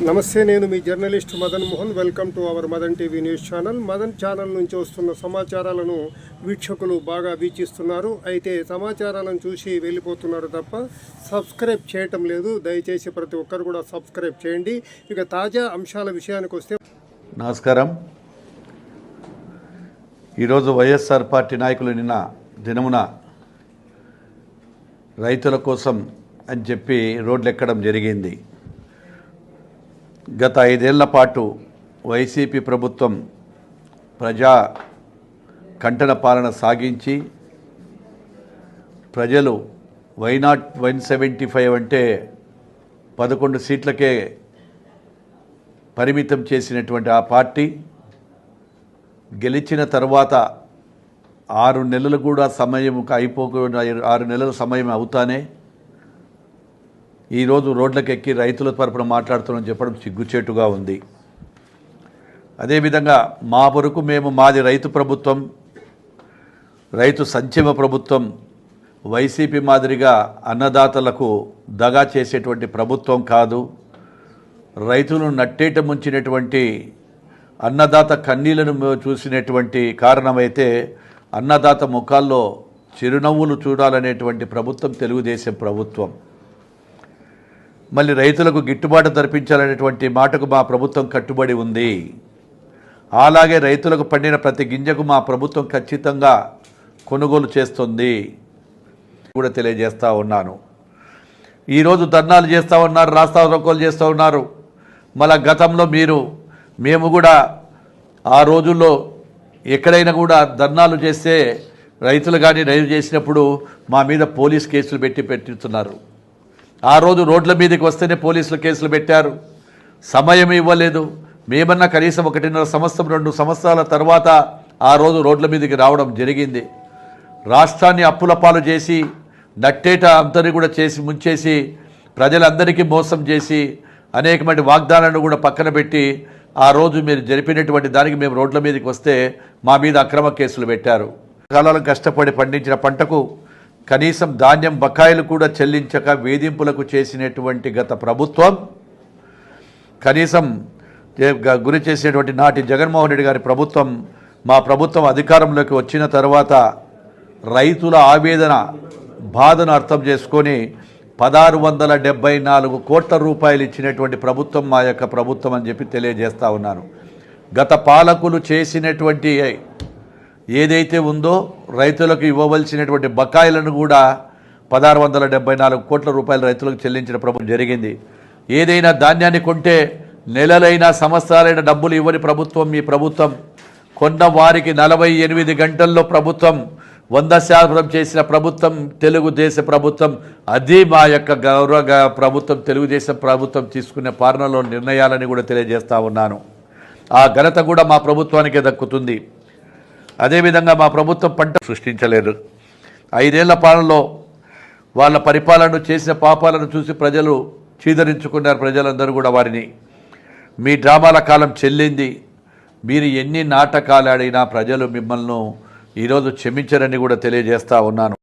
నమస్తే, నేను మీ journalist Madan Mohan. Welcome to our Madan TV news channel. Madan channel నుంచి వస్తున్న సమాచారాలను వీక్షకులు బాగా వీక్షిస్తున్నారు. అయితే సమాచారాలను చూసి వెళ్ళిపోతున్నారు తప్ప సబ్స్క్రైబ్ చేయటం లేదు. దయచేసి ప్రతి ఒక్కరు కూడా సబ్స్క్రైబ్ చేయండి. ఇక తాజా అంశాల విషయానికి వస్తే, నమస్కారం. ఈరోజు వైఎస్ఆర్ పార్టీ నాయకులు నిన్న దినమున రైతుల కోసం అని చెప్పి రోడ్లు ఎక్కడం జరిగింది. గత 5 ఏళ్ల పాటు వైసీపీ ప్రభుత్వం ప్రజా కంటన పాలన సాగించి ప్రజలు వైనాట్ 175 అంటే 11 సీట్లకే పరిమితం చేసినటువంటి ఆ పార్టీ గెలిచిన తర్వాత 6 నెలలు కూడా సమయం అయిపోకుండా 6 నెలల సమయం అవుతానే ఈరోజు రోడ్లకు ఎక్కి రైతుల తరపున మాట్లాడుతున్నామని చెప్పడం సిగ్గుచేటుగా ఉంది. అదేవిధంగా మా వరకు మాది రైతు ప్రభుత్వం, రైతు సంక్షేమ ప్రభుత్వం, వైసీపీ మాదిరిగా అన్నదాతలకు దగా చేసేటువంటి ప్రభుత్వం కాదు. రైతులను నట్టేట ముంచినటువంటి అన్నదాత కన్నీళ్లను చూసినటువంటి కారణమైతే అన్నదాత ముఖాల్లో చిరునవ్వులు చూడాలనేటువంటి ప్రభుత్వం తెలుగుదేశం ప్రభుత్వం. మళ్ళీ రైతులకు గిట్టుబాటు ధరిపించాలనేటువంటి మాటకు మా ప్రభుత్వం కట్టుబడి ఉంది. అలాగే రైతులకు పండిన ప్రతి గింజకు మా ప్రభుత్వం ఖచ్చితంగా కొనుగోలు చేస్తుంది కూడా తెలియజేస్తూ ఉన్నాను. ఈరోజు ధర్నాలు చేస్తూ ఉన్నారు, రాస్తారోకోలు చేస్తూ ఉన్నారు. మళ్ళా గతంలో మేము కూడా ఆ రోజుల్లో ఎక్కడైనా కూడా ధర్నాలు చేస్తే రైతులు కానీ రైతు చేసినప్పుడు మా మీద పోలీస్ కేసులు పెట్టిస్తున్నారు. ఆ రోజు రోడ్ల మీదకి వస్తేనే పోలీసులు కేసులు పెట్టారు. సమయం ఇవ్వలేదు. మేమన్నా కనీసం 1.5 సంవత్సరం 2 సంవత్సరాల తర్వాత ఆ రోజు రోడ్ల మీదకి రావడం జరిగింది. రాష్ట్రాన్ని అప్పుల పాలు చేసి నట్టేట అంతని కూడా ముంచేసి ప్రజలందరికీ మోసం చేసి అనేకమంది వాగ్దానాలను కూడా పక్కన పెట్టి ఆ రోజు మీరు జరిపినటువంటి దానికి మేము రోడ్ల మీదకి వస్తే మా మీద అక్రమ కేసులు పెట్టారు. కాలాలు కష్టపడి పండించిన పంటకు కనీసం ధాన్యం బకాయిలు కూడా చెల్లించక వేధింపులకు చేసినటువంటి గత ప్రభుత్వం, కనీసం గురి చేసినటువంటి నాటి జగన్మోహన్ రెడ్డి గారి ప్రభుత్వం, మా ప్రభుత్వం అధికారంలోకి వచ్చిన తర్వాత రైతుల ఆవేదన బాధను అర్థం చేసుకొని 1674 కోట్ల రూపాయలు ఇచ్చినటువంటి ప్రభుత్వం మా యొక్క ప్రభుత్వం అని చెప్పి తెలియజేస్తూ ఉన్నాను. గత పాలకులు చేసినటువంటి ఏదైతే ఉందో రైతులకు ఇవ్వవలసినటువంటి బకాయిలను కూడా 1674 కోట్ల రూపాయలు రైతులకు చెల్లించిన ప్రభుత్వం జరిగింది. ఏదైనా ధాన్యాన్ని కొంటే నెలలైనా సంవత్సరాలైన డబ్బులు ఇవ్వని ప్రభుత్వం మీ ప్రభుత్వం. కొన్న వారికి 48 గంటల్లో ప్రభుత్వం 100% చేసిన ప్రభుత్వం తెలుగుదేశ ప్రభుత్వం. అది మా యొక్క గౌరవ ప్రభుత్వం, తెలుగుదేశం ప్రభుత్వం తీసుకునే పాలనలో నిర్ణయాలని కూడా తెలియజేస్తూ ఉన్నాను. ఆ ఘనత కూడా మా ప్రభుత్వానికే దక్కుతుంది. అదేవిధంగా మా ప్రభుత్వం పంట సృష్టించలేదు. 5 ఏళ్ల పాలనలో వాళ్ళ పరిపాలన చేసిన పాపాలను చూసి ప్రజలు చీదరించుకున్నారు. ప్రజలందరూ కూడా వారిని మీ డ్రామాల కాలం చెల్లింది. మీరు ఎన్ని నాటకాలు ఆడినా ప్రజలు మిమ్మల్ని ఈరోజు క్షమించరని కూడా తెలియజేస్తూ ఉన్నాను.